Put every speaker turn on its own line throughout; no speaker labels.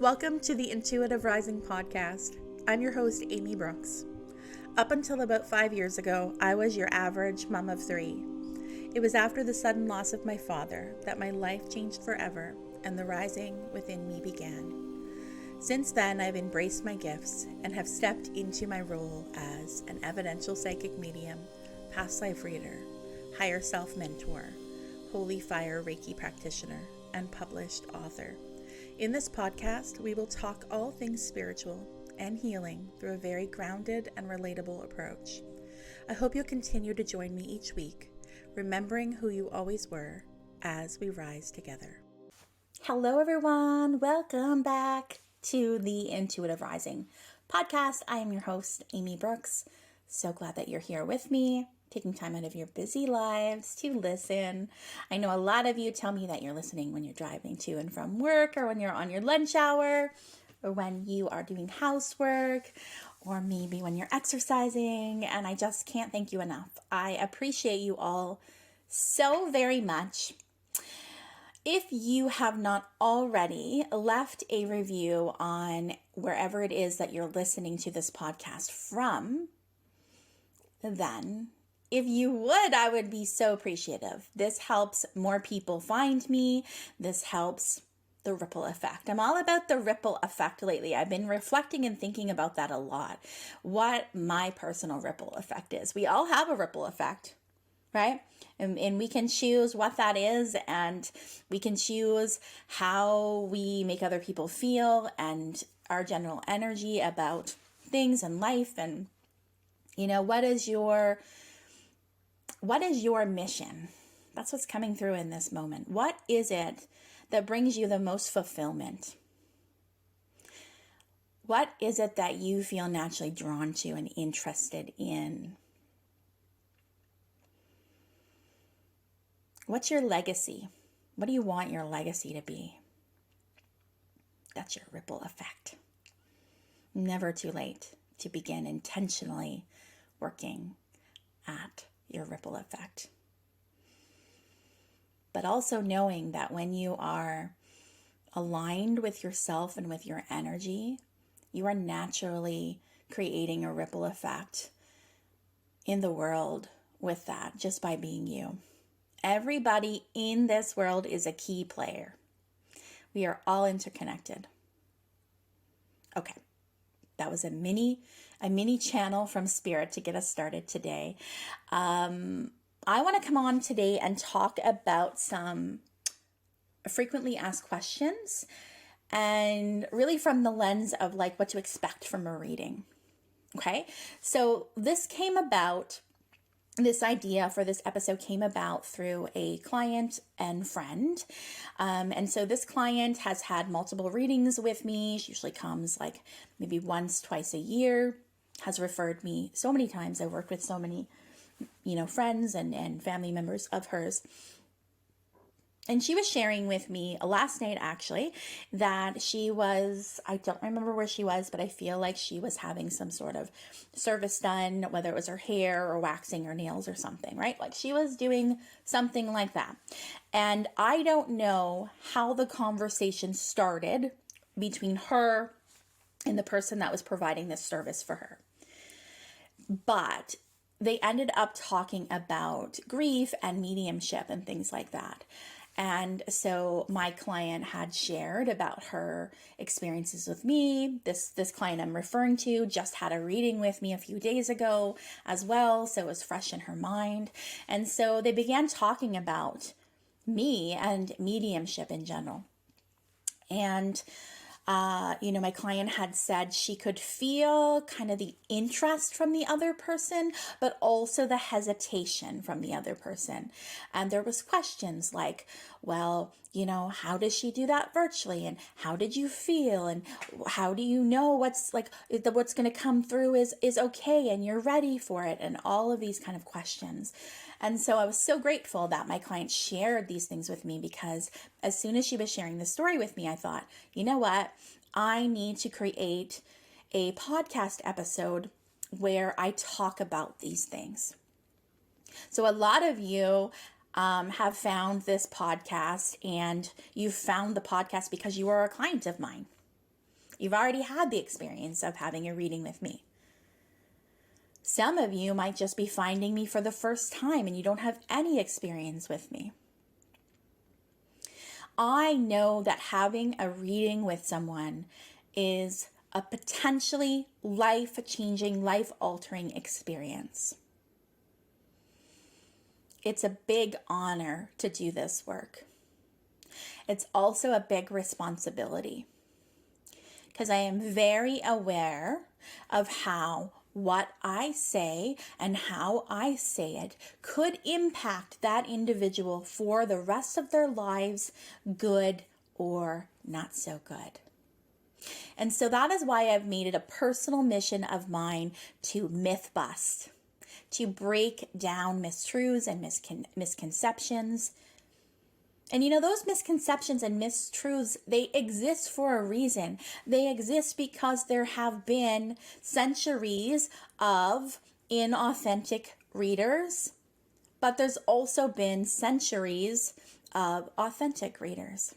Welcome to the Intuitive Rising podcast. I'm your host, Amy Brooks. Up until about 5 years ago, I was your average mom of three. It was after the sudden loss of my father that my life changed forever and the rising within me began. Since then, I've embraced my gifts and have stepped into my role as an evidential psychic medium, past life reader, higher self mentor, holy fire Reiki practitioner, and published author. In this podcast, we will talk all things spiritual and healing through a very grounded and relatable approach. I hope you'll continue to join me each week, remembering who you always were as we rise together. Hello, everyone. Welcome back to the Intuitive Rising podcast. I am your host, Amy Brooks. So glad that you're here with me, taking time out of your busy lives to listen. I know a lot of you tell me that you're listening when you're driving to and from work, or when you're on your lunch hour, or when you are doing housework, or maybe when you're exercising, and I just can't thank you enough. I appreciate you all so very much. If you have not already left a review on wherever it is that you're listening to this podcast from, then if you would, I would be so appreciative. This helps more people find me. This helps the ripple effect. I'm all about the ripple effect lately. I've been reflecting and thinking about that a lot. What my personal ripple effect is. We all have a ripple effect, right? And we can choose what that is, and we can choose how we make other people feel and our general energy about things and life. And, you know, what is your mission? That's what's coming through in this moment. What is it that brings you the most fulfillment? What is it that you feel naturally drawn to and interested in? What's your legacy? What do you want your legacy to be? That's your ripple effect. Never too late to begin intentionally working at your ripple effect. But also knowing that when you are aligned with yourself and with your energy, you are naturally creating a ripple effect in the world with that, just by being you. Everybody in this world is a key player. We are all interconnected. Okay, that was a mini channel from Spirit to get us started today. I want to come on today and talk about some frequently asked questions, and really from the lens of like what to expect from a reading. Okay, so this idea for this episode came about through a client and friend. And so this client has had multiple readings with me. She usually comes like maybe once, twice a year, has referred me so many times. I've worked with so many, friends and family members of hers. And she was sharing with me last night, actually, that I don't remember where she was, but I feel like she was having some sort of service done, whether it was her hair or waxing her nails or something, right? Like she was doing something like that. And I don't know how the conversation started between her and the person that was providing this service for her. But they ended up talking about grief and mediumship and things like that. And so my client had shared about her experiences with me. This client I'm referring to just had a reading with me a few days ago as well, so it was fresh in her mind. And so they began talking about me and mediumship in general. And my client had said she could feel kind of the interest from the other person, but also the hesitation from the other person. And there was questions like, well, how does she do that virtually? And how did you feel? And how do you know what's going to come through is okay and you're ready for it? And all of these kind of questions. And so I was so grateful that my client shared these things with me, because as soon as she was sharing the story with me, I thought, you know what? I need to create a podcast episode where I talk about these things. So a lot of you have found this podcast, and you found the podcast because you are a client of mine. You've already had the experience of having a reading with me. Some of you might just be finding me for the first time and you don't have any experience with me. I know that having a reading with someone is a potentially life-changing, life-altering experience. It's a big honor to do this work. It's also a big responsibility because I am very aware of how what I say and how I say it could impact that individual for the rest of their lives, good or not so good. And so that is why I've made it a personal mission of mine to myth bust, to break down mistruths and misconceptions. And those misconceptions and mistruths, they exist for a reason. They exist because there have been centuries of inauthentic readers, but there's also been centuries of authentic readers.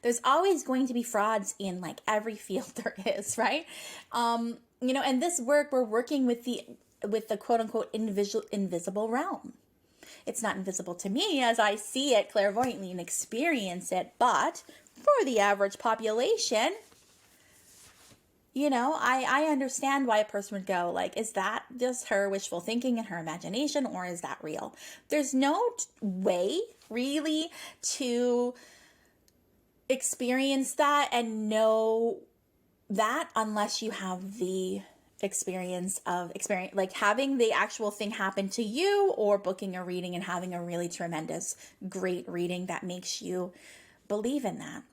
There's always going to be frauds in like every field there is, right? And this work, we're working with the quote unquote invisible realm. It's not invisible to me as I see it clairvoyantly and experience it, but for the average population, I understand why a person would go like, is that just her wishful thinking and her imagination, or is that real? There's no way really to experience that and know that unless you have the experience like having the actual thing happen to you, or booking a reading and having a really tremendous, great reading that makes you believe in that.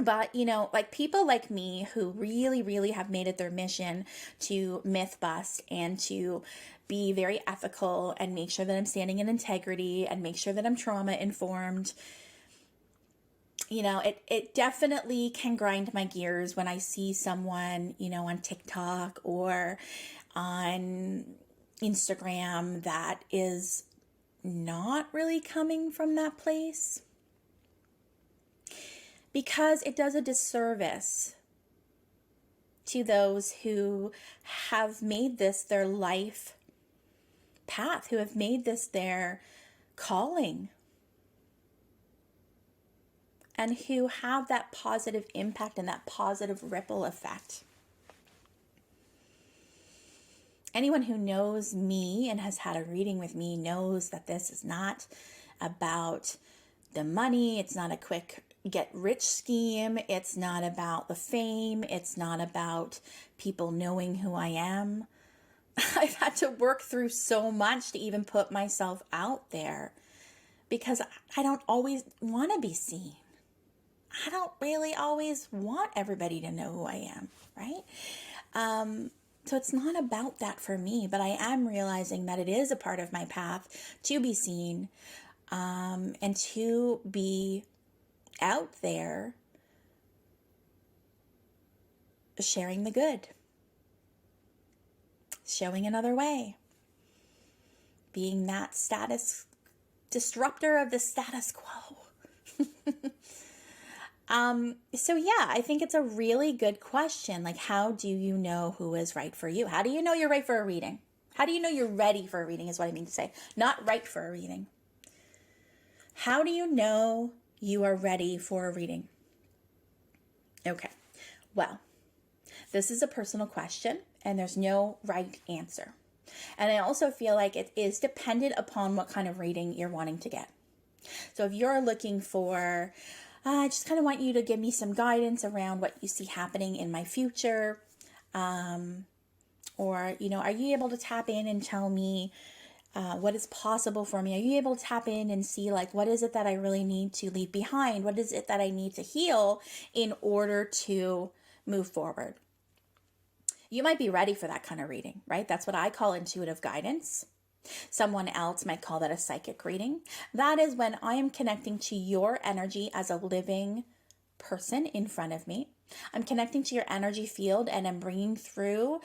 But, like people like me who really, really have made it their mission to myth bust and to be very ethical and make sure that I'm standing in integrity and make sure that I'm trauma informed. It definitely can grind my gears when I see someone, on TikTok or on Instagram that is not really coming from that place, because it does a disservice to those who have made this their life path, who have made this their calling, and who have that positive impact and that positive ripple effect. Anyone who knows me and has had a reading with me knows that this is not about the money. It's not a quick get rich scheme. It's not about the fame. It's not about people knowing who I am. I've had to work through so much to even put myself out there because I don't always want to be seen. I don't really always want everybody to know who I am, right? So it's not about that for me, but I am realizing that it is a part of my path to be seen, and to be out there sharing the good, showing another way, being that disruptor of the status quo. So yeah, I think it's a really good question. Like, how do you know who is right for you? How do you know you're right for a reading? How do you know you're ready for a reading is what I mean to say, not right for a reading. How do you know you are ready for a reading? Okay, well, this is a personal question and there's no right answer. And I also feel like it is dependent upon what kind of reading you're wanting to get. So if you're looking for, I just kind of want you to give me some guidance around what you see happening in my future. Or, are you able to tap in and tell me what is possible for me? Are you able to tap in and see, like, what is it that I really need to leave behind? What is it that I need to heal in order to move forward? You might be ready for that kind of reading, right? That's what I call intuitive guidance. Someone else might call that a psychic reading. That is when I am connecting to your energy as a living person in front of me. I'm connecting to your energy field and I'm bringing through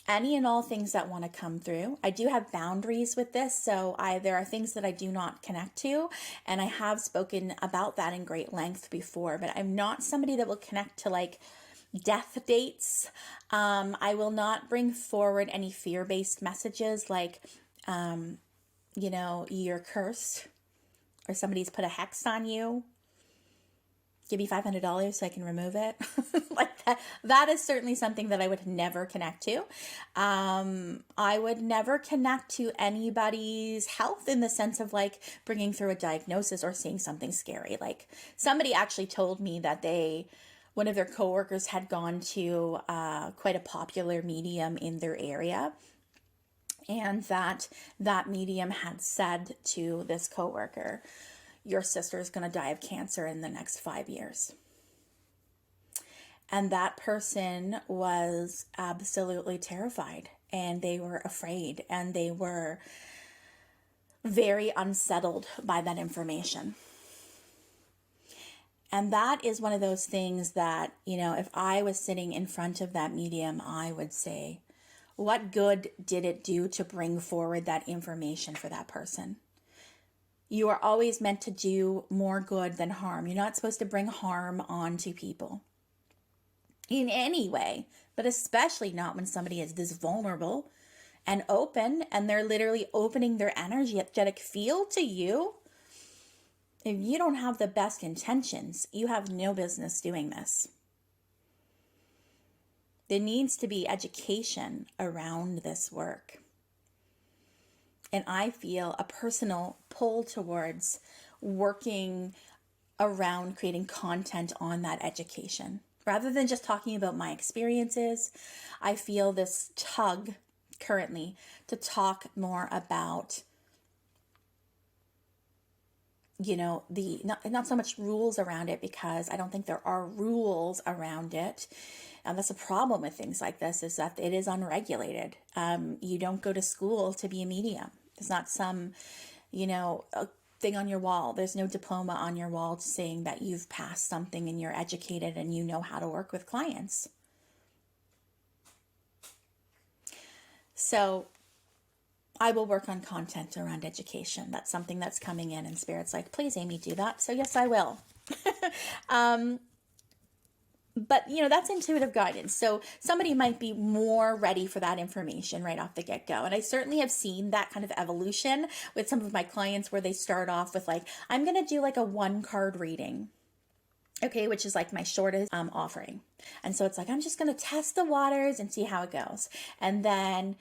any and all things that want to come through. I do have boundaries with this, so there are things that I do not connect to, and I have spoken about that in great length before, but I'm not somebody that will connect to like death dates. I will not bring forward any fear-based messages like, you're cursed, or somebody's put a hex on you. Give me $500 so I can remove it. Like that. That is certainly something that I would never connect to. I would never connect to anybody's health in the sense of like bringing through a diagnosis or seeing something scary. Like somebody actually told me that one of their coworkers had gone to quite a popular medium in their area, and that medium had said to this coworker, your sister is going to die of cancer in the next 5 years. And that person was absolutely terrified, and they were afraid, and they were very unsettled by that information. And that is one of those things that, if I was sitting in front of that medium, I would say, what good did it do to bring forward that information for that person? You are always meant to do more good than harm. You're not supposed to bring harm onto people in any way, but especially not when somebody is this vulnerable and open, and they're literally opening their energetic field to you. If you don't have the best intentions, you have no business doing this. There needs to be education around this work. And I feel a personal pull towards working around creating content on that education. Rather than just talking about my experiences, I feel this tug currently to talk more about, not so much rules around it, because I don't think there are rules around it. And that's a problem with things like this, is that it is unregulated. You don't go to school to be a medium. It's not some, a thing on your wall. There's no diploma on your wall saying that you've passed something and you're educated and you know how to work with clients. So I will work on content around education. That's something that's coming in, and Spirit's like, please, Amy, do that. So yes, I will. But, that's intuitive guidance. So somebody might be more ready for that information right off the get-go. And I certainly have seen that kind of evolution with some of my clients, where they start off with like, I'm going to do like a 1-card reading. Okay, which is like my shortest offering. And so it's like, I'm just going to test the waters and see how it goes. And then,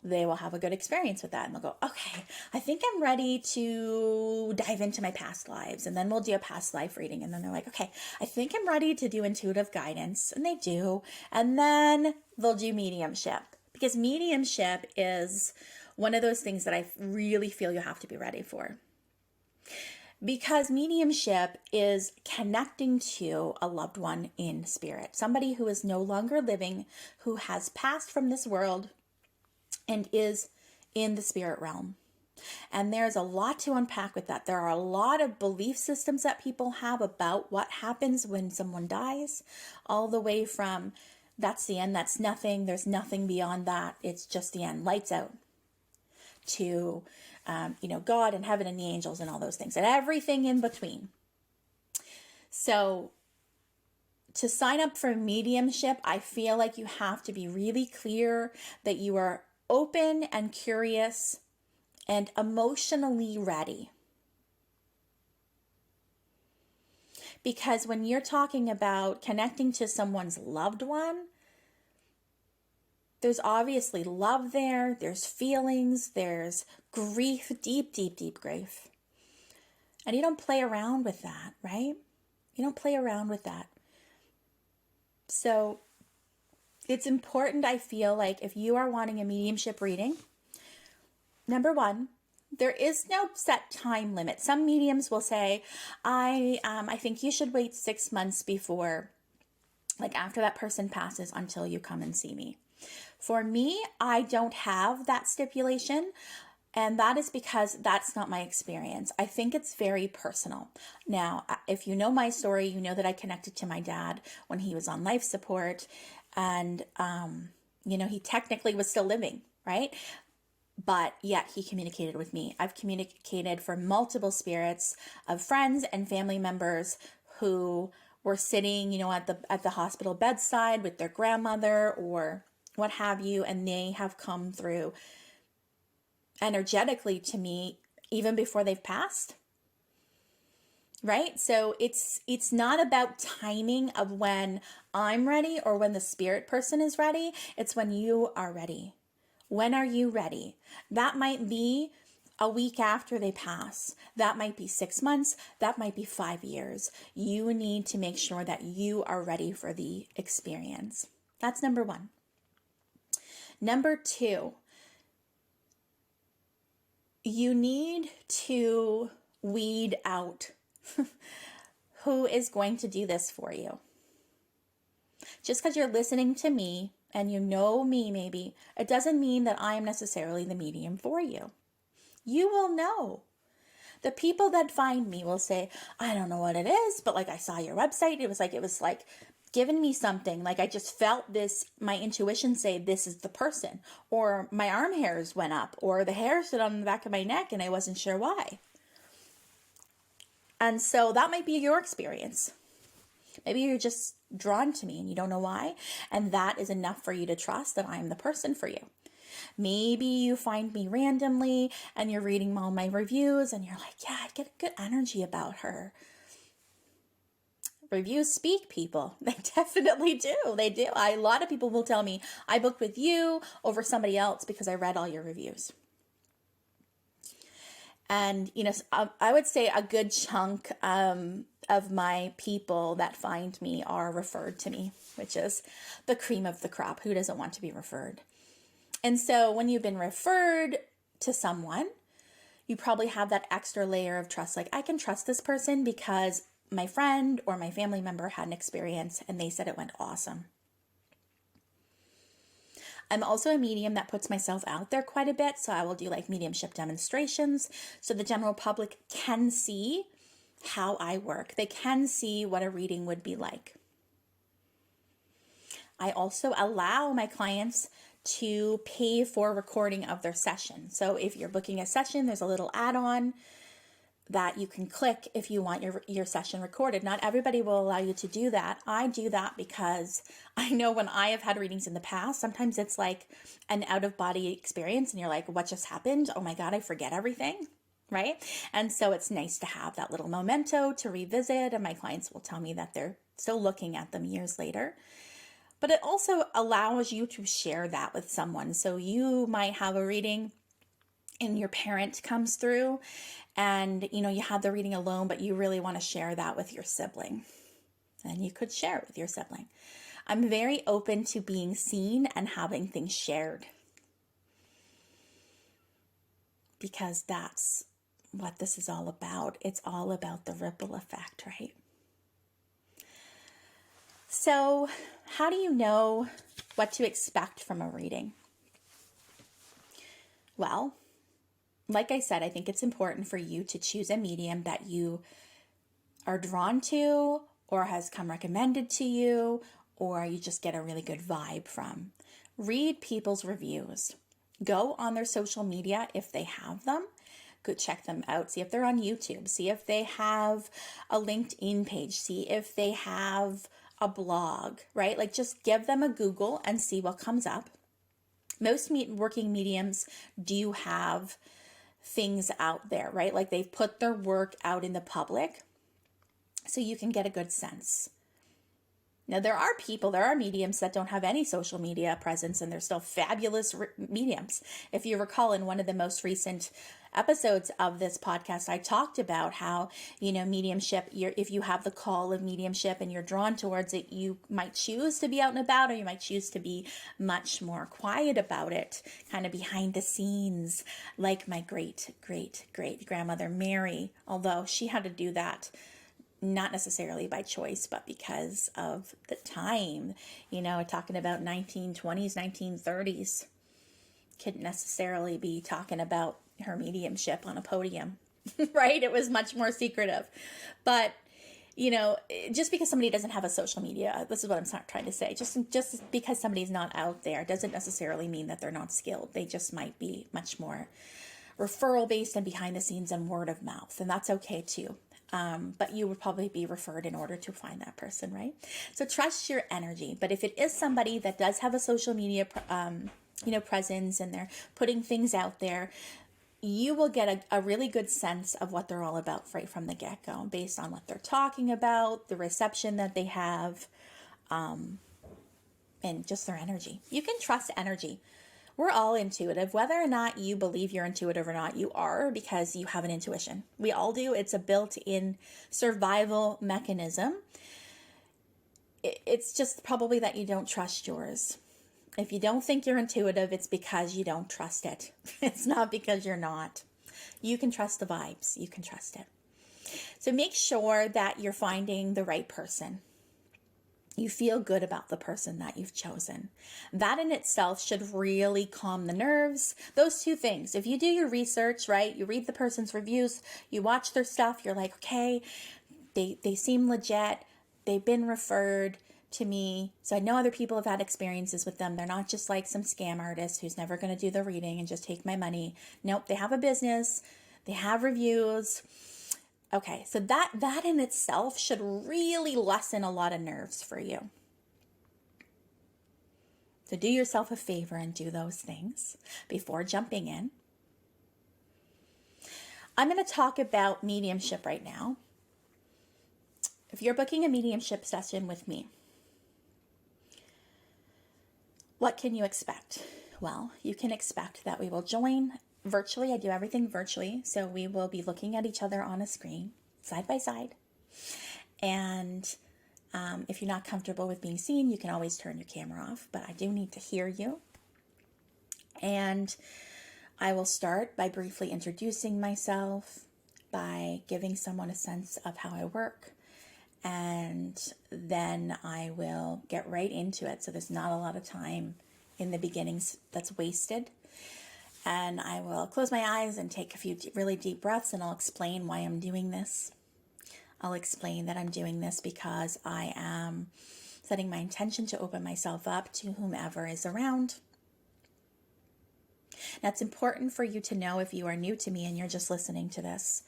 they will have a good experience with that. And they'll go, okay, I think I'm ready to dive into my past lives. And then we'll do a past life reading. And then they're like, okay, I think I'm ready to do intuitive guidance. And they do. And then they'll do mediumship. Because mediumship is one of those things that I really feel you have to be ready for. Because mediumship is connecting to a loved one in spirit, somebody who is no longer living, who has passed from this world and is in the spirit realm. And there's a lot to unpack with that. There are a lot of belief systems that people have about what happens when someone dies, all the way from that's the end, that's nothing, there's nothing beyond that, it's just the end, lights out, to God and heaven and the angels and all those things and everything in between. So to sign up for mediumship, I feel like you have to be really clear that you are open and curious and emotionally ready. Because when you're talking about connecting to someone's loved one, there's obviously love there, there's feelings, there's grief, deep, deep, deep grief. And you don't play around with that, right? You don't play around with that. So it's important, I feel like, if you are wanting a mediumship reading, number one, there is no set time limit. Some mediums will say, I think you should wait 6 months before, like after that person passes, until you come and see me. For me, I don't have that stipulation, and that is because that's not my experience. I think it's very personal. Now, if you know my story, you know that I connected to my dad when he was on life support, and he technically was still living, right? But yet he communicated with me. I've communicated for multiple spirits of friends and family members who were sitting, at the hospital bedside with their grandmother or what have you, and they have come through energetically to me even before they've passed. Right? So it's not about timing of when I'm ready or when the spirit person is ready. It's when you are ready. When are you ready? That might be a week after they pass. That might be 6 months. That might be 5 years. You need to make sure that you are ready for the experience. That's number one. Number two, you need to weed out who is going to do this for you. Just because you're listening to me and you know me maybe, it doesn't mean that I am necessarily the medium for you. You will know. The people that find me will say, I don't know what it is, but like I saw your website. It was like giving me something. Like I just felt this, my intuition say this is the person. Or my arm hairs went up, or the hair stood on the back of my neck and I wasn't sure why. And so that might be your experience. Maybe you're just drawn to me and you don't know why. And that is enough for you to trust that I'm the person for you. Maybe you find me randomly and you're reading all my reviews and you're like, yeah, I get a good energy about her. Reviews speak, people. They definitely do. They do. A lot of people will tell me, I booked with you over somebody else because I read all your reviews. And, I would say a good chunk of my people that find me are referred to me, which is the cream of the crop. Who doesn't want to be referred? And so when you've been referred to someone, you probably have that extra layer of trust. Like, I can trust this person because my friend or my family member had an experience and they said it went awesome. I'm also a medium that puts myself out there quite a bit. So I will do like mediumship demonstrations so the general public can see how I work. They can see what a reading would be like. I also allow my clients to pay for recording of their session. So if you're booking a session, there's a little add-on that you can click if you want your session recorded. Not everybody will allow you to do that. I do that because I know when I have had readings in the past, sometimes it's like an out-of-body experience and you're like, what just happened? Oh my God, I forget everything, right? And so it's nice to have that little memento to revisit, and my clients will tell me that they're still looking at them years later. But it also allows you to share that with someone. So you might have a reading and your parent comes through and, you have the reading alone, but you really want to share that with your sibling. And you could share it with your sibling. I'm very open to being seen and having things shared, because that's what this is all about. It's all about the ripple effect, right? So how do you know what to expect from a reading? Well, like I said, I think it's important for you to choose a medium that you are drawn to or has come recommended to you, or you just get a really good vibe from. Read people's reviews. Go on their social media if they have them. Go check them out. See if they're on YouTube. See if they have a LinkedIn page. See if they have a blog, right? Like, just give them a Google and see what comes up. Most working mediums do have things out there, right? Like, they've put their work out in the public so you can get a good sense. Now, there are mediums that don't have any social media presence and they're still fabulous mediums. If you recall, in one of the most recent episodes of this podcast, I talked about how, mediumship, if you have the call of mediumship and you're drawn towards it, you might choose to be out and about, or you might choose to be much more quiet about it, kind of behind the scenes, like my great grandmother Mary, although she had to do that not necessarily by choice, but because of the time, talking about 1920s, 1930s, couldn't necessarily be talking about her mediumship on a podium, right? It was much more secretive. But just because somebody doesn't have a social media, this is what I'm trying to say. Just because somebody's not out there doesn't necessarily mean that they're not skilled. They just might be much more referral based and behind the scenes and word of mouth, and that's okay too. But you would probably be referred in order to find that person, right? So trust your energy. But if it is somebody that does have a social media, presence, and they're putting things out there, you will get a really good sense of what they're all about right from the get-go, based on what they're talking about, the reception that they have, and just their energy. You can trust energy. We're all intuitive. Whether or not you believe you're intuitive or not, you are, because you have an intuition. We all do. It's a built-in survival mechanism. It's just probably that you don't trust yours. If you don't think you're intuitive, it's because you don't trust it. It's not because you're not. You can trust the vibes. You can trust it. So make sure that you're finding the right person. You feel good about the person that you've chosen. That in itself should really calm the nerves. Those two things. If you do your research, right, you read the person's reviews, you watch their stuff, you're like, okay, they seem legit. They've been referred to me. So I know other people have had experiences with them. They're not just like some scam artist who's never going to do the reading and just take my money. Nope, they have a business. They have reviews. Okay, so that in itself should really lessen a lot of nerves for you. So do yourself a favor and do those things before jumping in. I'm going to talk about mediumship right now. If you're booking a mediumship session with me, what can you expect? Well, you can expect that we will join virtually. I do everything virtually. So we will be looking at each other on a screen, side by side. And if you're not comfortable with being seen, you can always turn your camera off. But I do need to hear you. And I will start by briefly introducing myself, by giving someone a sense of how I work. And then I will get right into it. So there's not a lot of time in the beginnings that's wasted. And I will close my eyes and take a few really deep breaths, and I'll explain why I'm doing this. I'll explain that I'm doing this because I am setting my intention to open myself up to whomever is around. Now, it's important for you to know, if you are new to me and you're just listening to this,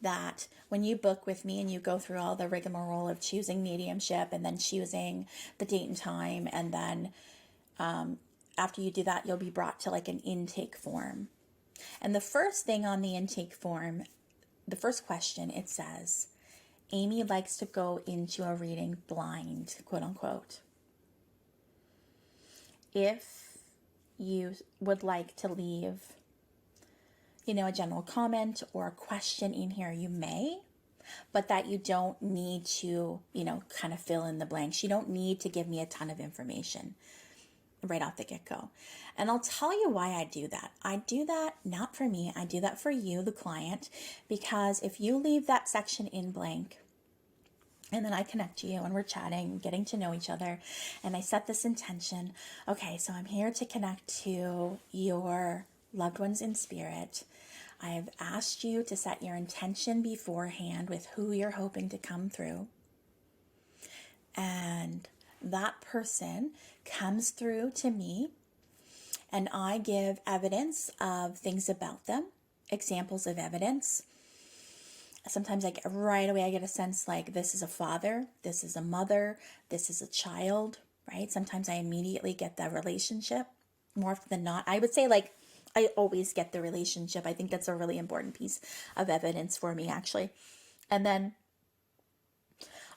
that when you book with me and you go through all the rigmarole of choosing mediumship and then choosing the date and time, and then after you do that, you'll be brought to like an intake form. And the first thing on the intake form, the first question, it says, Amy likes to go into a reading blind, quote unquote. If you would like to leave, a general comment or a question in here, you may, but that you don't need to, kind of fill in the blanks. You don't need to give me a ton of information right off the get-go. And I'll tell you why I do that. I do that not for me. I do that for you, the client, because if you leave that section in blank, and then I connect to you and we're chatting, getting to know each other, and I set this intention, okay, so I'm here to connect to your loved ones in spirit. I've asked you to set your intention beforehand with who you're hoping to come through. And that person comes through to me, and I give evidence of things about them, examples of evidence. Sometimes I get a sense like this is a father, this is a mother, this is a child, right? Sometimes I immediately get the relationship. More often than not, I would say I always get the relationship. I think that's a really important piece of evidence for me, actually. And then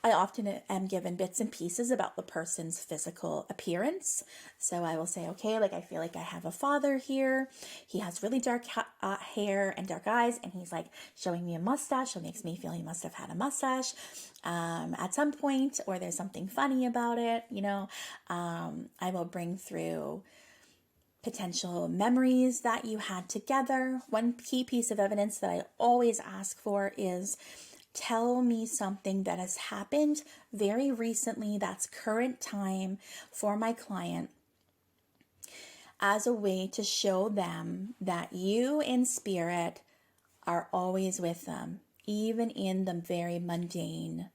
I often am given bits and pieces about the person's physical appearance. So I will say, okay, I feel like I have a father here. He has really dark hair and dark eyes, and he's showing me a mustache. So it makes me feel he must have had a mustache at some point, or there's something funny about it. I will bring through potential memories that you had together. One key piece of evidence that I always ask for is, tell me something that has happened very recently that's current time for my client, as a way to show them that you in spirit are always with them, even in the very mundane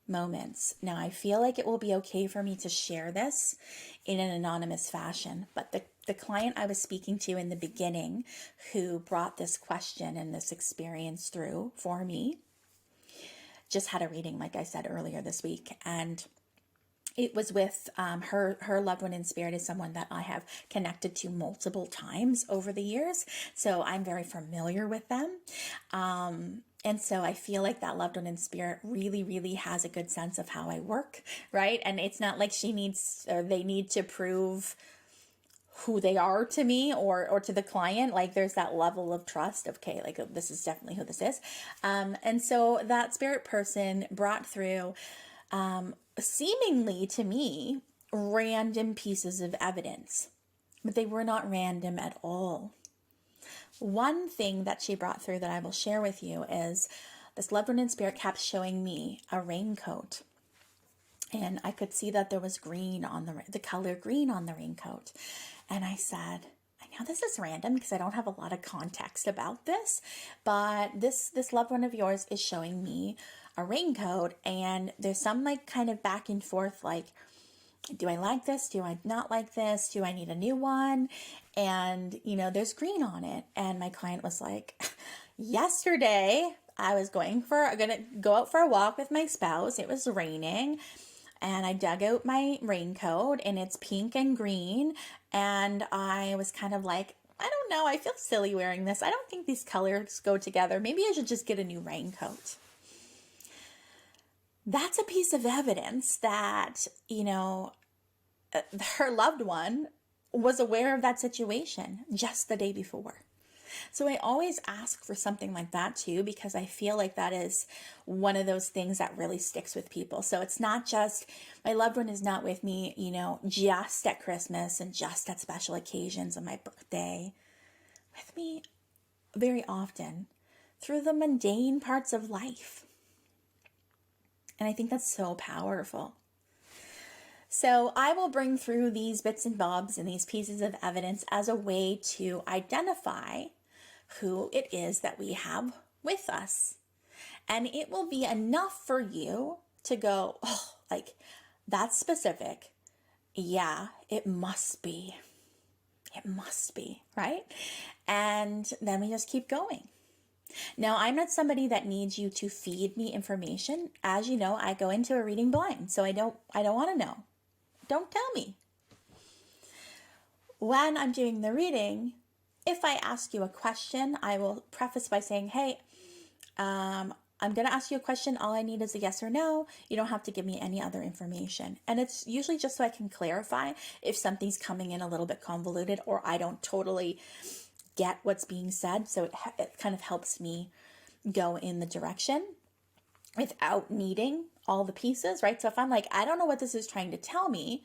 moments. Now, I feel like it will be okay for me to share this in an anonymous fashion, but the client I was speaking to in the beginning who brought this question and this experience through for me just had a reading, like I said earlier this week, and it was with her loved one in spirit is someone that I have connected to multiple times over the years, so I'm very familiar with them. And so I feel like that loved one in spirit really, really has a good sense of how I work, right? And it's not like she needs or they need to prove who they are to me or to the client. Like there's that level of trust of, okay, like this is definitely who this is. And so that spirit person brought through seemingly to me random pieces of evidence, but they were not random at all. One thing that she brought through that I will share with you is this loved one in spirit kept showing me a raincoat. And I could see that there was green on the color green on the raincoat. And I said, I know this is random because I don't have a lot of context about this, but this loved one of yours is showing me a raincoat, and there's some like kind of back and forth, like, do I like this? Do I not like this? Do I need a new one? And, there's green on it. And my client was like, yesterday I was going to go out for a walk with my spouse. It was raining and I dug out my raincoat and it's pink and green. And I was kind of like, I don't know. I feel silly wearing this. I don't think these colors go together. Maybe I should just get a new raincoat. That's a piece of evidence that, her loved one was aware of that situation just the day before. So I always ask for something like that too, because I feel like that is one of those things that really sticks with people. So it's not just, my loved one is not with me, just at Christmas and just at special occasions on my birthday. With me very often through the mundane parts of life. And I think that's so powerful. So I will bring through these bits and bobs and these pieces of evidence as a way to identify who it is that we have with us. And it will be enough for you to go, oh, like that's specific. Yeah, it must be. It must be, right? And then we just keep going. Now, I'm not somebody that needs you to feed me information. As you know, I go into a reading blind, so I don't want to know. Don't tell me. When I'm doing the reading, if I ask you a question, I will preface by saying, hey, I'm going to ask you a question. All I need is a yes or no. You don't have to give me any other information. And it's usually just so I can clarify if something's coming in a little bit convoluted or I don't totally get what's being said. So it kind of helps me go in the direction without needing all the pieces, right? So if I'm like, I don't know what this is trying to tell me,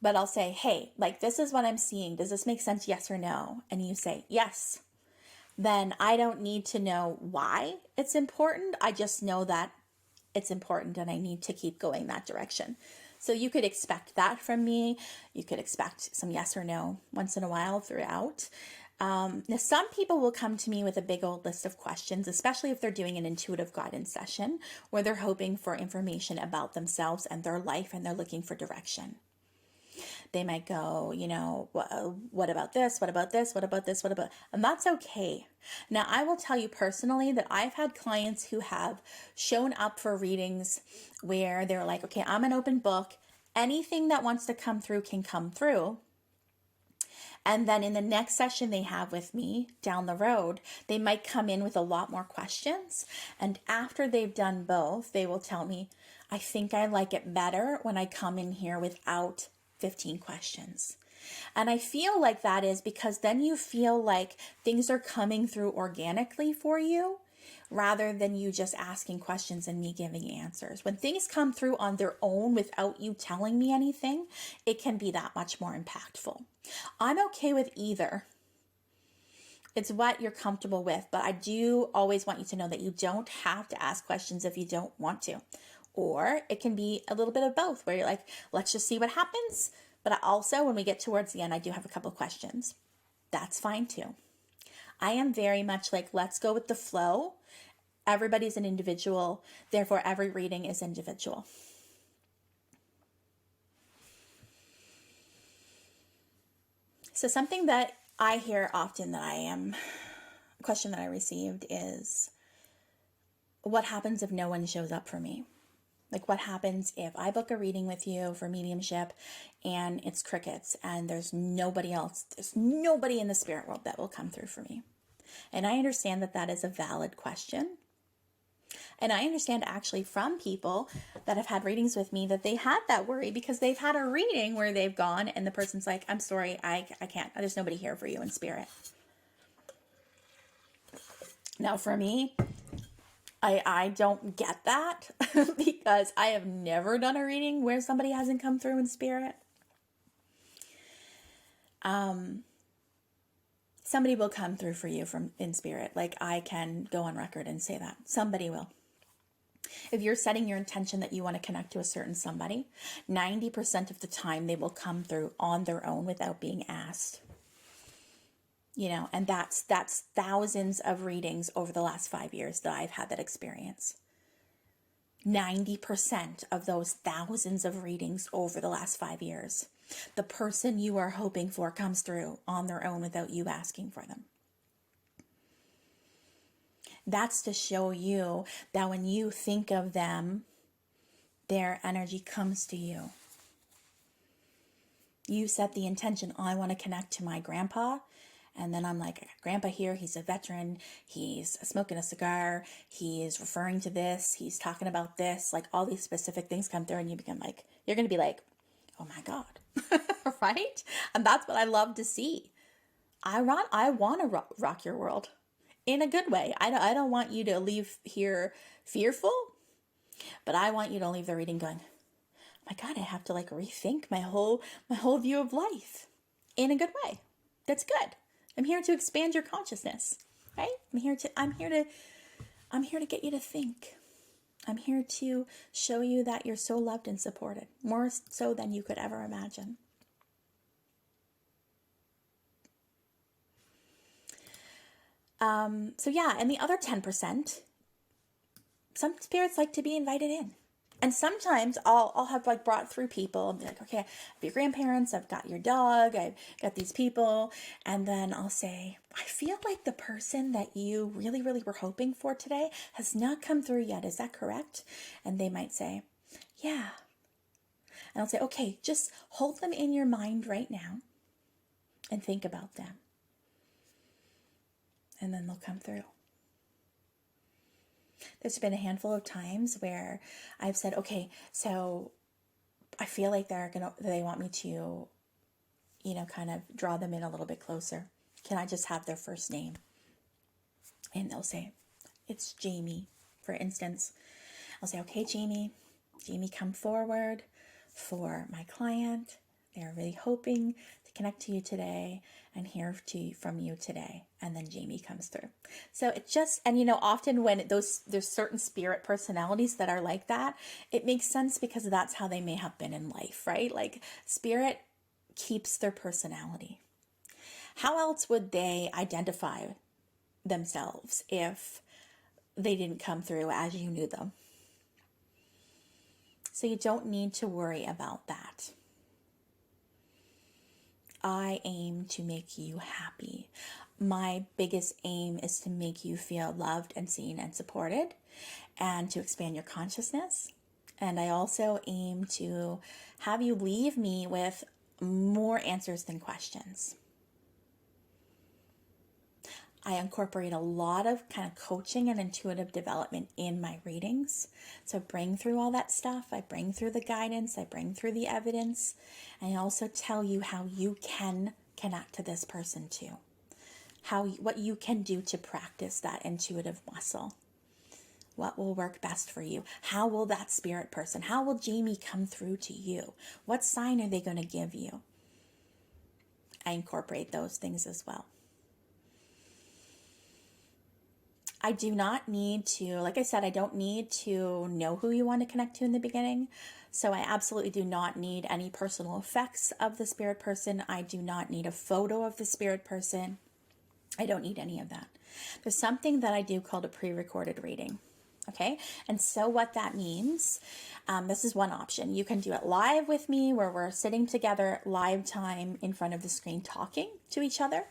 but I'll say, hey, like this is what I'm seeing. Does this make sense? Yes or no? And you say, yes. Then I don't need to know why it's important. I just know that it's important and I need to keep going that direction. So you could expect that from me. You could expect some yes or no once in a while throughout. Now, some people will come to me with a big old list of questions, especially if they're doing an intuitive guidance session where they're hoping for information about themselves and their life and they're looking for direction. They might go, what about this? What about this? What about this? What about, and that's okay. Now, I will tell you personally that I've had clients who have shown up for readings where they're like, okay, I'm an open book. Anything that wants to come through can come through. And then in the next session they have with me down the road, they might come in with a lot more questions. And after they've done both, they will tell me, I think I like it better when I come in here without 15 questions. And I feel like that is because then you feel like things are coming through organically for you rather than you just asking questions and me giving answers. When things come through on their own without you telling me anything, it can be that much more impactful. I'm okay with either. It's what you're comfortable with, but I do always want you to know that you don't have to ask questions if you don't want to. Or it can be a little bit of both where you're like, let's just see what happens. But also when we get towards the end, I do have a couple of questions. That's fine too. I am very much like, let's go with the flow. Everybody's an individual, therefore every reading is individual. So something that I hear often a question that I received is, what happens if no one shows up for me? Like, what happens if I book a reading with you for mediumship and it's crickets and there's nobody else, there's nobody in the spirit world that will come through for me? And I understand that that is a valid question. And I understand actually from people that have had readings with me that they had that worry because they've had a reading where they've gone and the person's like, I'm sorry, I can't, there's nobody here for you in spirit. Now for me, I don't get that because I have never done a reading where somebody hasn't come through in spirit. Somebody will come through for you in spirit. Like, I can go on record and say that. Somebody will. If you're setting your intention that you want to connect to a certain somebody, 90% of the time they will come through on their own without being asked. You know, and that's thousands of readings over the last 5 years that I've had that experience. 90% of those thousands of readings over the last 5 years, the person you are hoping for comes through on their own without you asking for them. That's to show you that when you think of them, their energy comes to you. You set the intention, I want to connect to my grandpa. And then I'm like, Grandpa here, he's a veteran. He's smoking a cigar. He's referring to this. He's talking about this. Like, all these specific things come through and you become like, you're going to be like, oh my God. Right? And that's what I love to see. I want to rock your world in a good way. I don't want you to leave here fearful, but I want you to leave the reading going, oh my God, I have to like rethink my whole view of life in a good way. That's good. I'm here to expand your consciousness, right? I'm here to get you to think. I'm here to show you that you're so loved and supported, more so than you could ever imagine. So yeah, and the other 10%, some spirits like to be invited in. And sometimes I'll have like brought through people and be like, okay, I have your grandparents, I've got your dog, I've got these people. And then I'll say, I feel like the person that you really, really were hoping for today has not come through yet. Is that correct? And they might say, yeah. And I'll say, okay, just hold them in your mind right now and think about them. And then they'll come through. There's been a handful of times where I've said, okay, so I feel like they want me to, kind of draw them in a little bit closer. Can I just have their first name? And they'll say, it's Jamie, for instance. I'll say, okay, Jamie, come forward for my client. They're really hoping to connect to you today and hear from you today. And then Jamie comes through. So it just, and often when there's certain spirit personalities that are like that, it makes sense because that's how they may have been in life, right? Like, spirit keeps their personality. How else would they identify themselves if they didn't come through as you knew them? So you don't need to worry about that. I aim to make you happy. My biggest aim is to make you feel loved and seen and supported and to expand your consciousness. And I also aim to have you leave me with more answers than questions. I incorporate a lot of kind of coaching and intuitive development in my readings. So I bring through all that stuff. I bring through the guidance. I bring through the evidence. And I also tell you how you can connect to this person too. What you can do to practice that intuitive muscle. What will work best for you? How will that spirit person, how will Jamie come through to you? What sign are they going to give you? I incorporate those things as well. I do not need to, like I said, I don't need to know who you want to connect to in the beginning. So I absolutely do not need any personal effects of the spirit person. I do not need a photo of the spirit person. I don't need any of that. There's something that I do called a pre-recorded reading. Okay. And so what that means, this is one option. You can do it live with me where we're sitting together live time in front of the screen talking to each other,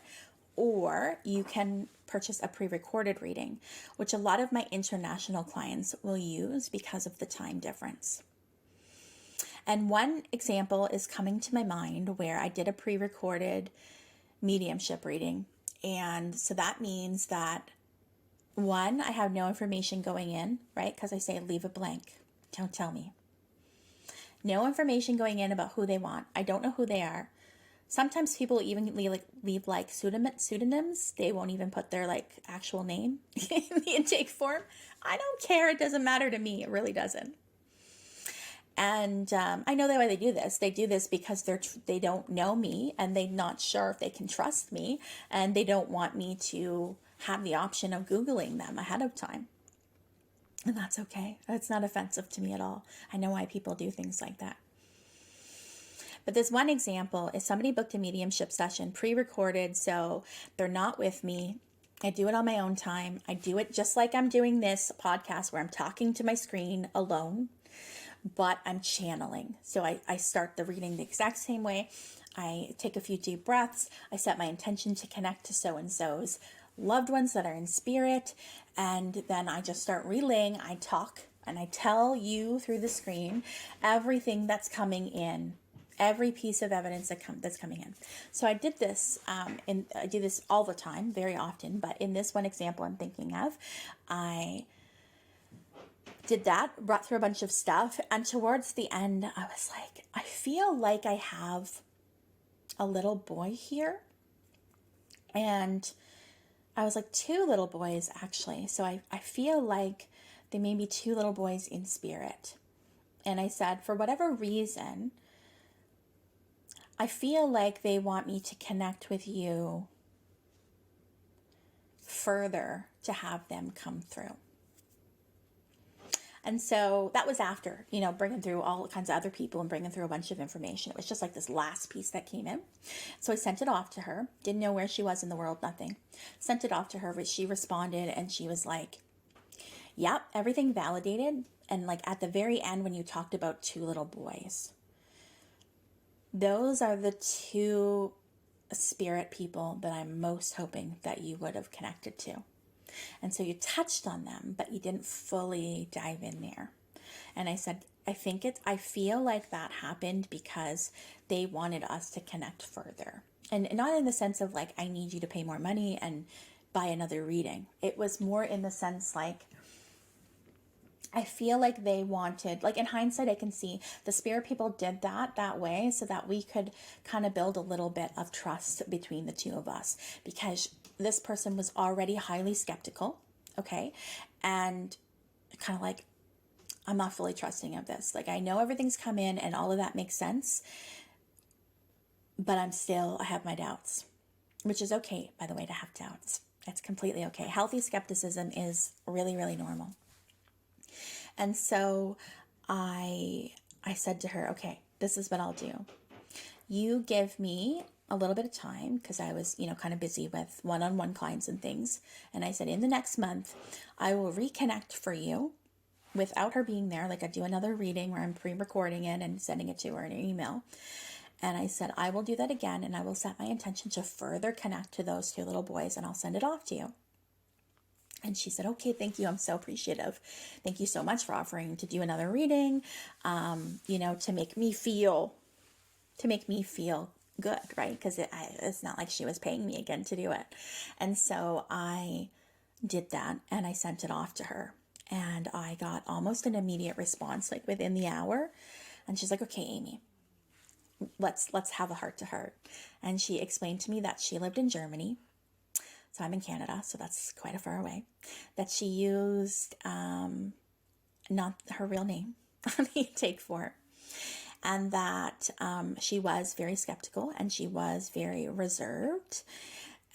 or you can purchase a pre-recorded reading, which a lot of my international clients will use because of the time difference. And one example is coming to my mind where I did a pre-recorded mediumship reading. And so that means that one, I have no information going in, right? Because I say leave it blank. Don't tell me. No information going in about who they want. I don't know who they are. Sometimes people even leave like pseudonyms. They won't even put their like actual name in the intake form. I don't care. It doesn't matter to me. It really doesn't. And I know the way they do this. They do this because they don't know me and they're not sure if they can trust me, and they don't want me to have the option of Googling them ahead of time. And that's okay. That's not offensive to me at all. I know why people do things like that. But this one example is somebody booked a mediumship session pre-recorded, so they're not with me. I do it on my own time. I do it just like I'm doing this podcast where I'm talking to my screen alone, but I'm channeling. So I start the reading the exact same way. I take a few deep breaths. I set my intention to connect to so-and-so's loved ones that are in spirit. And then I just start relaying. I talk and I tell you through the screen everything that's coming in, every piece of evidence that's coming in. So I did this, and I do this all the time, very often. But in this one example I'm thinking of, I did that, brought through a bunch of stuff. And towards the end, I was like, I feel like I have a little boy here. And I was like, two little boys, actually. So I feel like they may be two little boys in spirit. And I said, for whatever reason, I feel like they want me to connect with you further to have them come through. And so that was after, bringing through all kinds of other people and bringing through a bunch of information. It was just like this last piece that came in. So I sent it off to her. Didn't know where she was in the world, nothing. Sent it off to her, but she responded and she was like, yep, everything validated. And like at the very end, when you talked about two little boys, those are the two spirit people that I'm most hoping that you would have connected to. And so you touched on them, but you didn't fully dive in there. And I said, I feel like that happened because they wanted us to connect further. And not in the sense of like, I need you to pay more money and buy another reading. It was more in the sense like, I feel like they wanted, like in hindsight, I can see the spirit people did that way so that we could kind of build a little bit of trust between the two of us, because this person was already highly skeptical, okay? And kind of like, I'm not fully trusting of this. Like, I know everything's come in and all of that makes sense, but I have my doubts, which is okay, by the way, to have doubts. It's completely okay. Healthy skepticism is really, really normal. And so I said to her, okay, this is what I'll do. You give me a little bit of time, because I was, kind of busy with one-on-one clients and things. And I said, in the next month, I will reconnect for you without her being there. Like I do another reading where I'm pre-recording it and sending it to her in an email. And I said, I will do that again. And I will set my intention to further connect to those two little boys, and I'll send it off to you. And she said, okay, thank you. I'm so appreciative. Thank you so much for offering to do another reading, to make me feel good, right? Because it's not like she was paying me again to do it. And so I did that and I sent it off to her, and I got almost an immediate response, like within the hour. And she's like, okay, Amy, let's have a heart to heart. And she explained to me that she lived in Germany. So I'm in Canada, so that's quite a far away. That she used not her real name on the intake form, and that she was very skeptical and she was very reserved,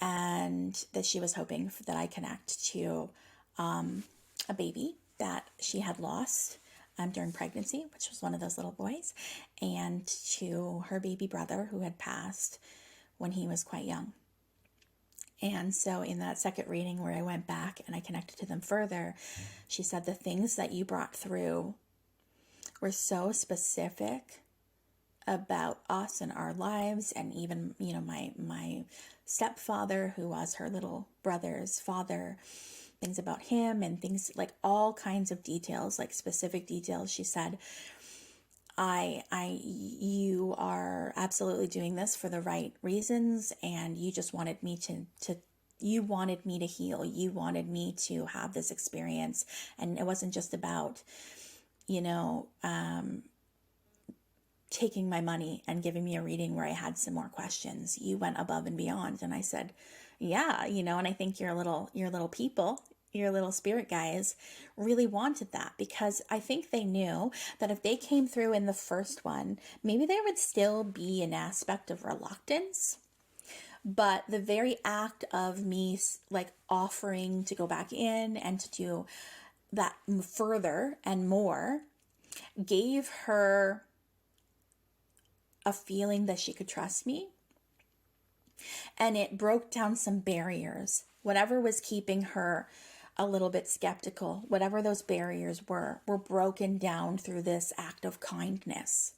and that she was hoping that I connect to a baby that she had lost during pregnancy, which was one of those little boys, and to her baby brother who had passed when he was quite young. And so in that second reading where I went back and I connected to them further, she said the things that you brought through were so specific about us and our lives, and even, my stepfather, who was her little brother's father, things about him and things like all kinds of details, like specific details. She said, you are absolutely doing this for the right reasons, and you just wanted me you wanted me to heal. You wanted me to have this experience. And it wasn't just about, taking my money and giving me a reading where I had some more questions. You went above and beyond. And I said, yeah, and I think your little people, your little spirit guys really wanted that, because I think they knew that if they came through in the first one, maybe there would still be an aspect of reluctance. But the very act of me like offering to go back in and to do that further and more gave her a feeling that she could trust me. And it broke down some barriers. Whatever was keeping her a little bit skeptical, whatever those barriers were broken down through this act of kindness.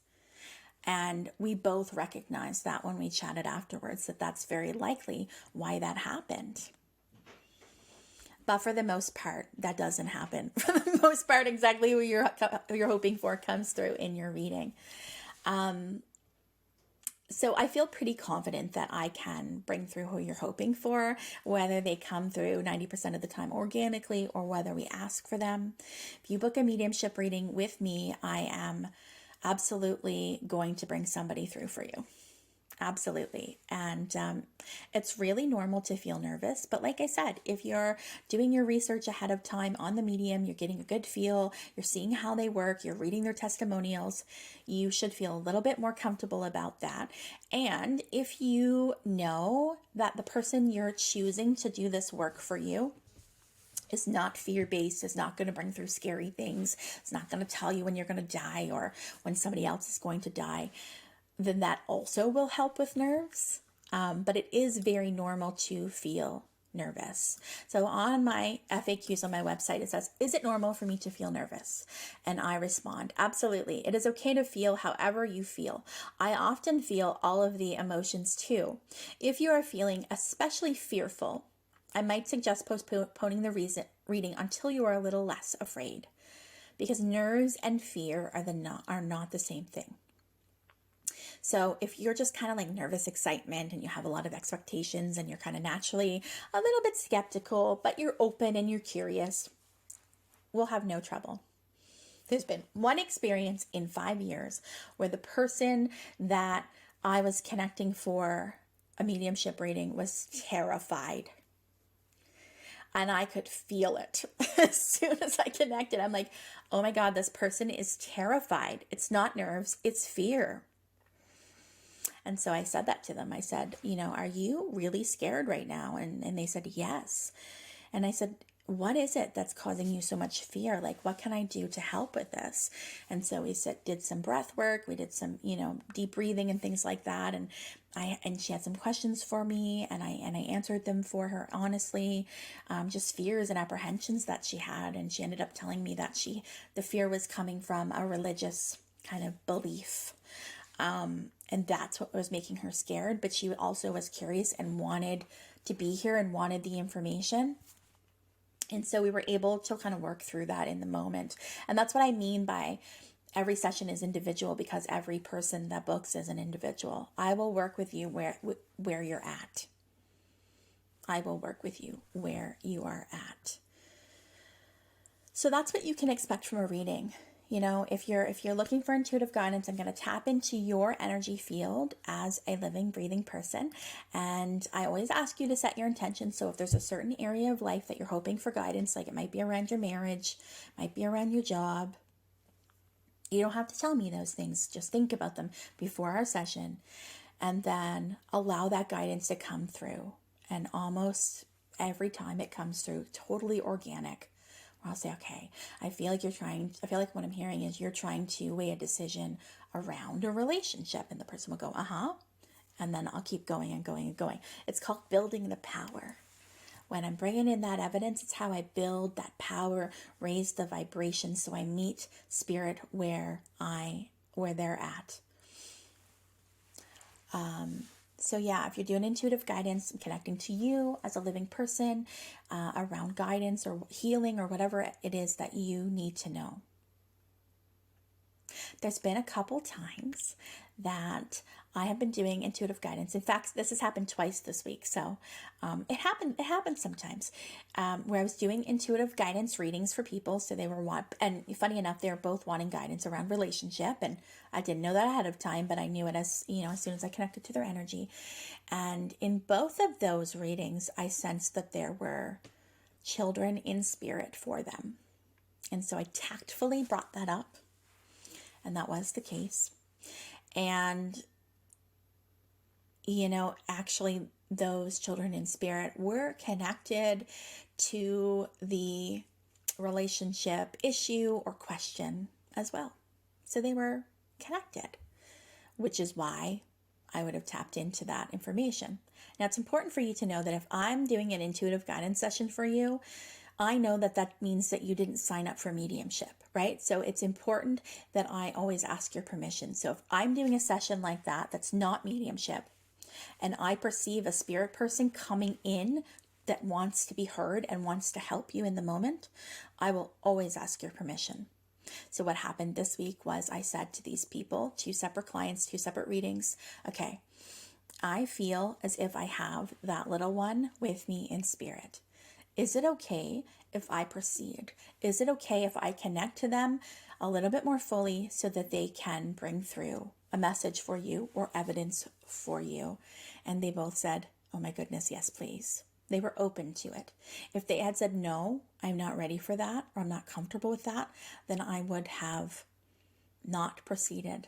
And we both recognized that when we chatted afterwards, that that's very likely why that happened. But for the most part, that doesn't happen. For the most part, exactly what you're hoping for comes through in your reading. So I feel pretty confident that I can bring through who you're hoping for, whether they come through 90% of the time organically or whether we ask for them. If you book a mediumship reading with me, I am absolutely going to bring somebody through for you. Absolutely. And it's really normal to feel nervous. But like I said, if you're doing your research ahead of time on the medium, you're getting a good feel, you're seeing how they work, you're reading their testimonials, you should feel a little bit more comfortable about that. And if you know that the person you're choosing to do this work for you is not fear-based, is not going to bring through scary things, it's not going to tell you when you're going to die or when somebody else is going to die, then that also will help with nerves. But it is very normal to feel nervous. So on my FAQs on my website, it says, is it normal for me to feel nervous? And I respond, absolutely. It is okay to feel however you feel. I often feel all of the emotions too. If you are feeling especially fearful, I might suggest postponing the reading until you are a little less afraid, because nerves and fear are not the same thing. So if you're just kind of like nervous excitement and you have a lot of expectations and you're kind of naturally a little bit skeptical, but you're open and you're curious, we'll have no trouble. There's been one experience in 5 years where the person that I was connecting for a mediumship reading was terrified. And I could feel it as soon as I connected. I'm like, oh my God, this person is terrified. It's not nerves, it's fear. And so I said that to them. I said, are you really scared right now? And they said, yes. And I said, what is it that's causing you so much fear? Like, what can I do to help with this? And so we did some breath work. We did some, deep breathing and things like that. And she had some questions for me, and I answered them for her honestly, just fears and apprehensions that she had. And she ended up telling me that the fear was coming from a religious kind of belief. And that's what was making her scared. But she also was curious and wanted to be here and wanted the information. And so we were able to kind of work through that in the moment. And that's what I mean by every session is individual, because every person that books is an individual. I will work with you where you're at. I will work with you where you are at. So that's what you can expect from a reading. If you're looking for intuitive guidance, I'm going to tap into your energy field as a living, breathing person. And I always ask you to set your intention. So if there's a certain area of life that you're hoping for guidance, like it might be around your marriage, might be around your job, you don't have to tell me those things. Just think about them before our session, and then allow that guidance to come through. And almost every time it comes through, totally organic. I'll say, okay, I feel like what I'm hearing is you're trying to weigh a decision around a relationship. And the person will go, uh-huh. And then I'll keep going and going and going. It's called building the power. When I'm bringing in that evidence, it's how I build that power, raise the vibration so I meet spirit where they're at. So yeah, if you're doing intuitive guidance and connecting to you as a living person around guidance or healing or whatever it is that you need to know. There's been a couple times that I have been doing intuitive guidance. In fact, this has happened twice this week. So it happens sometimes where I was doing intuitive guidance readings for people. So they were and funny enough, they were both wanting guidance around relationship. And I didn't know that ahead of time, but I knew it as soon as I connected to their energy. And in both of those readings, I sensed that there were children in spirit for them. And so I tactfully brought that up. And that was the case. And, actually those children in spirit were connected to the relationship issue or question as well. So they were connected, which is why I would have tapped into that information. Now, it's important for you to know that if I'm doing an intuitive guidance session for you, I know that means that you didn't sign up for mediumship, right? So it's important that I always ask your permission. So if I'm doing a session like that, that's not mediumship, and I perceive a spirit person coming in that wants to be heard and wants to help you in the moment, I will always ask your permission. So what happened this week was I said to these people, 2 separate clients, 2 separate readings, okay, I feel as if I have that little one with me in spirit. Is it okay if I proceed? Is it okay if I connect to them a little bit more fully so that they can bring through a message for you or evidence for you? And they both said, oh my goodness, yes, please. They were open to it. If they had said, no, I'm not ready for that, or I'm not comfortable with that, then I would have not proceeded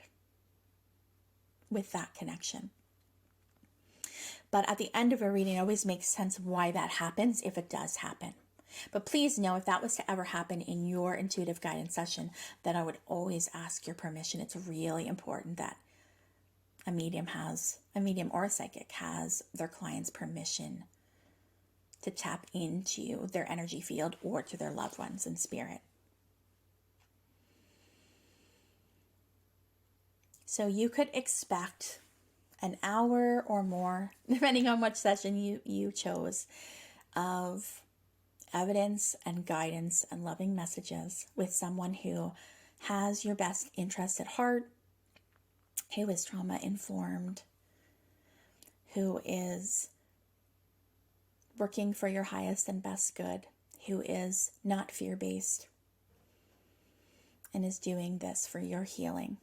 with that connection. But at the end of a reading, it always makes sense of why that happens if it does happen. But please know, if that was to ever happen in your intuitive guidance session, that I would always ask your permission. It's really important that a medium or a psychic has their client's permission to tap into their energy field or to their loved ones in spirit. So you could expect an hour or more, depending on which session you chose, of evidence and guidance and loving messages with someone who has your best interest at heart, who is trauma informed, who is working for your highest and best good, who is not fear-based, and is doing this for your healing.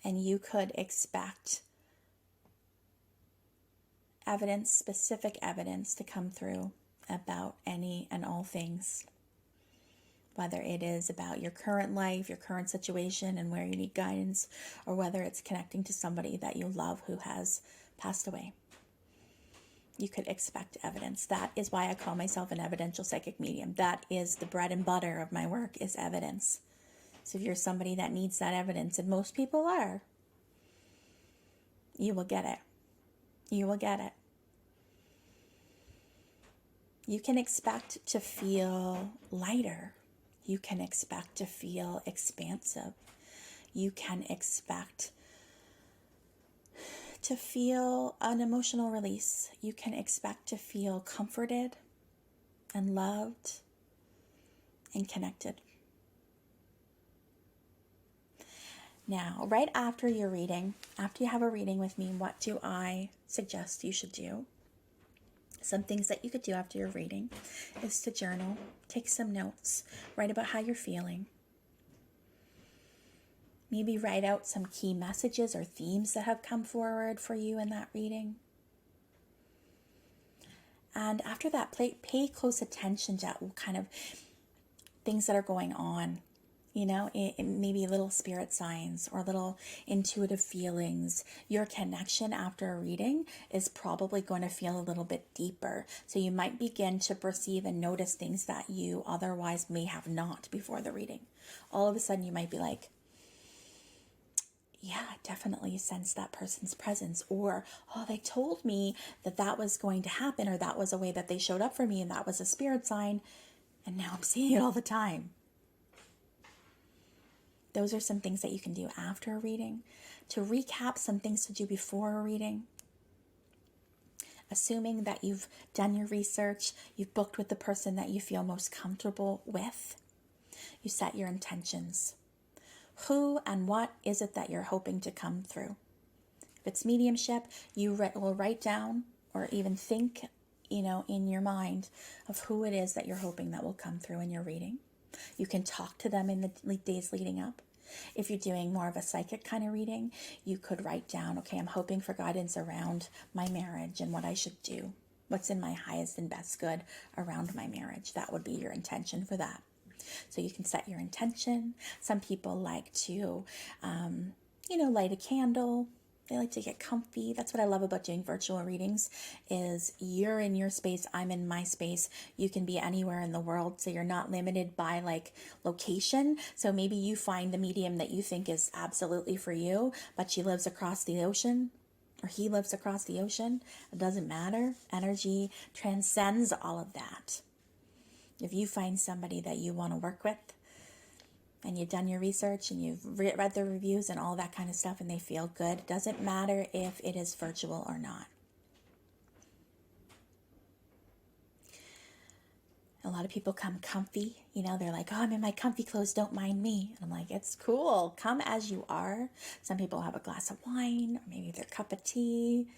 And you could expect evidence, specific evidence, to come through about any and all things, whether it is about your current life, your current situation, and where you need guidance, or whether it's connecting to somebody that you love who has passed away. You could expect evidence. That is why I call myself an evidential psychic medium. That is the bread and butter of my work, is evidence. So if you're somebody that needs that evidence, and most people are, you will get it. You will get it. You can expect to feel lighter. You can expect to feel expansive. You can expect to feel an emotional release. You can expect to feel comforted and loved and connected. Now, right after your reading, after you have a reading with me, what do I suggest you should do? Some things that you could do after your reading is to journal, take some notes, write about how you're feeling. Maybe write out some key messages or themes that have come forward for you in that reading. And after that, pay close attention to what kind of things that are going on. Maybe little spirit signs or little intuitive feelings. Your connection after a reading is probably going to feel a little bit deeper. So you might begin to perceive and notice things that you otherwise may have not before the reading. All of a sudden you might be like, yeah, I definitely sense that person's presence. Or, oh, they told me that that was going to happen, or that was a way that they showed up for me, and that was a spirit sign. And now I'm seeing it all the time. Those are some things that you can do after a reading. To recap, some things to do before a reading. Assuming that you've done your research, you've booked with the person that you feel most comfortable with. You set your intentions. Who and what is it that you're hoping to come through? If it's mediumship, you will write down or even think, in your mind of who it is that you're hoping that will come through in your reading. You can talk to them in the days leading up. If you're doing more of a psychic kind of reading, you could write down, okay, I'm hoping for guidance around my marriage and what I should do. What's in my highest and best good around my marriage? That would be your intention for that. So you can set your intention. Some people like to, light a candle. They like to get comfy. That's what I love about doing virtual readings is you're in your space, I'm in my space. You can be anywhere in the world, so you're not limited by like location. So maybe you find the medium that you think is absolutely for you, but she lives across the ocean or he lives across the ocean. It doesn't matter. Energy transcends all of that. If you find somebody that you want to work with and you've done your research and you've read the reviews and all that kind of stuff and they feel good, it doesn't matter if it is virtual or not. A lot of people come comfy, they're like, oh, I'm in my comfy clothes, don't mind me. And I'm like, it's cool. Come as you are. Some people have a glass of wine or maybe their cup of tea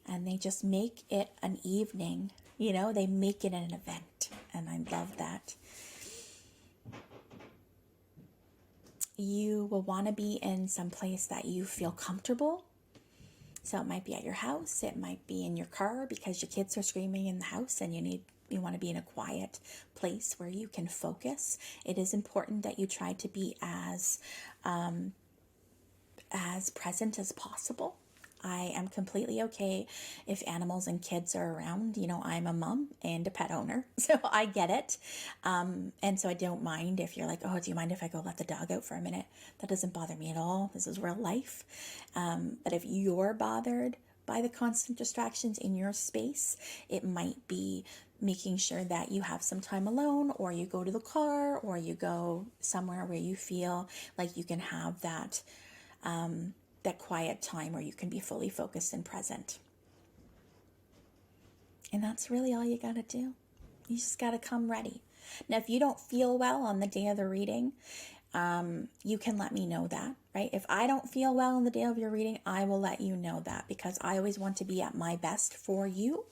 and they just make it an evening. They make it an event. And I love that. You will want to be in some place that you feel comfortable. So it might be at your house. It might be in your car because your kids are screaming in the house and you want to be in a quiet place where you can focus. It is important that you try to be as present as possible. I am completely okay if animals and kids are around. I'm a mom and a pet owner, so I get it. And so I don't mind if you're like, oh, do you mind if I go let the dog out for a minute? That doesn't bother me at all. This is real life. But if you're bothered by the constant distractions in your space, it might be making sure that you have some time alone, or you go to the car, or you go somewhere where you feel like you can have that quiet time where you can be fully focused and present. And that's really all you got to do. You just got to come ready. Now, if you don't feel well on the day of the reading, you can let me know that, right? If I don't feel well on the day of your reading, I will let you know that because I always want to be at my best for you.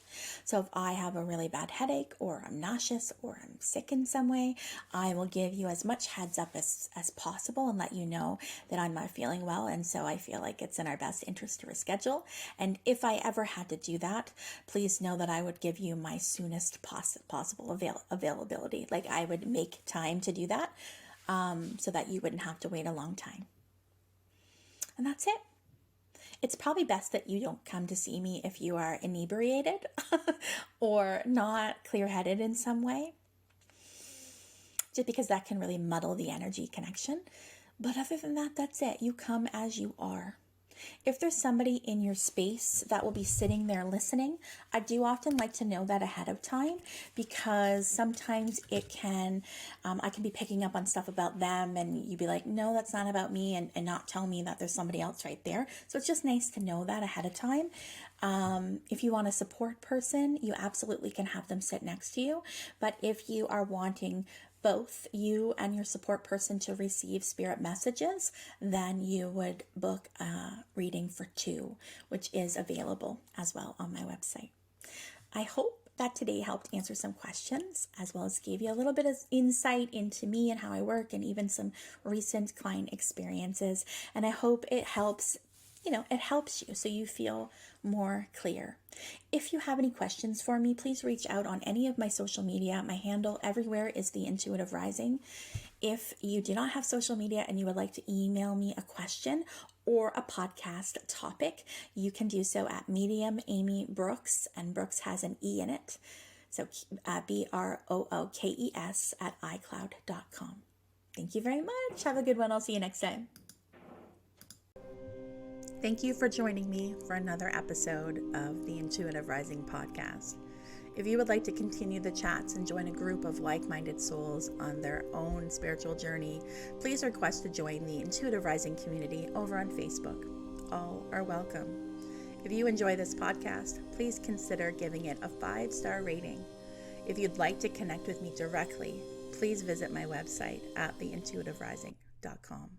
So if I have a really bad headache or I'm nauseous or I'm sick in some way, I will give you as much heads up as possible and let you know that I'm not feeling well. And so I feel like it's in our best interest to reschedule. And if I ever had to do that, please know that I would give you my soonest possible availability. Like I would make time to do that. So that you wouldn't have to wait a long time. And that's it. It's probably best that you don't come to see me if you are inebriated or not clear-headed in some way, just because that can really muddle the energy connection. But other than that, that's it. You come as you are. If there's somebody in your space that will be sitting there listening, I do often like to know that ahead of time because sometimes I can be picking up on stuff about them and you'd be like, no, that's not about me, and not tell me that there's somebody else right there. So it's just nice to know that ahead of time. If you want a support person, you absolutely can have them sit next to you. But if you are wanting both you and your support person to receive spirit messages, then you would book a reading for 2, which is available as well on my website. I hope that today helped answer some questions, as well as gave you a little bit of insight into me and how I work, and even some recent client experiences. And I hope it helps you so you feel more clear. If you have any questions for me, please reach out on any of my social media. My handle everywhere is The Intuitive Rising. If you do not have social media and you would like to email me a question or a podcast topic, you can do so at Medium Amy Brooks, and Brooks has an E in it. So BROOKES at iCloud.com. Thank you very much. Have a good one. I'll see you next time. Thank you for joining me for another episode of the Intuitive Rising podcast. If you would like to continue the chats and join a group of like-minded souls on their own spiritual journey, please request to join the Intuitive Rising community over on Facebook. All are welcome. If you enjoy this podcast, please consider giving it a 5-star rating. If you'd like to connect with me directly, please visit my website at theintuitiverising.com.